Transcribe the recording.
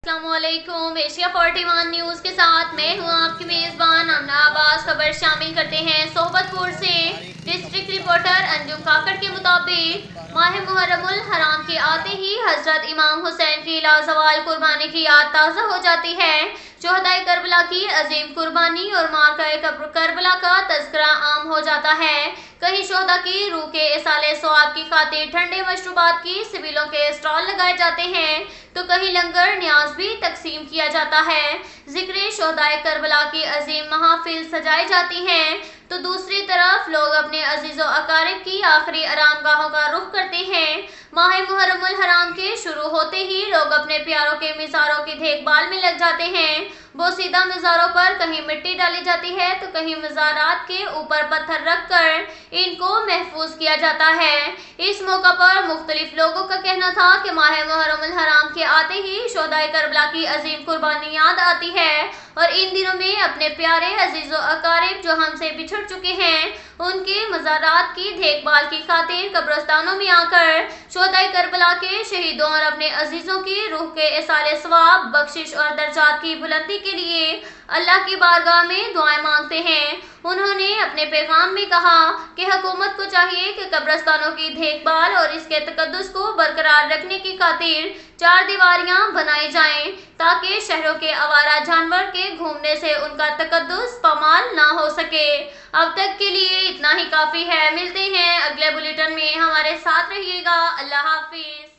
السلام علیکم، Asia 41 news کے ساتھ میں ہوں آپ کی میزبان آمنہ عباس۔ خبر شامل کرتے ہیں صحبت پور سے۔ ڈسٹرکٹ رپورٹر انجم کاکڑ کے مطابق ماہ محرم الحرام کے آتے ہی حضرت امام حسین کی لازوال قربانی کی یاد تازہ ہو جاتی ہے۔ شہدائے کربلا کی عظیم قربانی اور مارکہ کربلا کا تذکرہ عام ہو جاتا ہے۔ کہیں شہداء کی روح کے ایصال ثواب کی خاطر ٹھنڈے مشروبات کی سبیلوں کے اسٹال لگائے جاتے ہیں تو کہیں لنگر نیاز بھی تقسیم کیا جاتا ہے۔ ذکر شہدائے کربلا کی عظیم محافل سجائی جاتی ہیں تو دوسری طرف لوگ اپنے عزیز و اقارب کی آخری آرام گاہوں کا رخ کرتے ہیں۔ ماہ محرم الحرام کے شروع ہوتے ہی لوگ اپنے پیاروں کے مزاروں کی دیکھ بھال میں لگ جاتے ہیں۔ بوسیدہ مزاروں پر کہیں مٹی ڈالی جاتی ہے تو کہیں مزارات کے اوپر پتھر رکھ کر ان کو محفوظ کیا جاتا ہے۔ اس موقع پر مختلف لوگوں کا کہنا تھا کہ ماہ محرم الحرام کے آتے ہی شہدائے کربلا کی عظیم قربانی یاد آتی ہے اور ان دنوں میں اپنے پیارے عزیز و اقارب جو ہم سے بچھڑ چکے ہیں ان کے مزارات کی دیکھ بھال کی خاطر قبرستانوں میں آ کر شہدائے کربلا کے شہیدوں اور اپنے عزیزوں کی روح کے ایصال ثواب، بخشش اور درجات کی بلندی کے لیے اللہ کی بارگاہ میں دعائیں مانگتے ہیں۔ انہوں نے اپنے پیغام میں کہا کہ حکومت کو چاہیے کہ قبرستانوں کی دیکھ بھال اور اس کے تقدس کو برقرار رکھنے کی خاطر 4 دیواریاں بنائی جائیں تاکہ شہروں کے آوارہ جانور کے گھومنے سے ان کا تقدس پامال نہ ہو سکے۔ اب تک کے لیے اتنا ہی کافی ہے۔ ملتے ہیں اگلے بلیٹن میں، ہمارے ساتھ رہیے گا۔ اللہ حافظ۔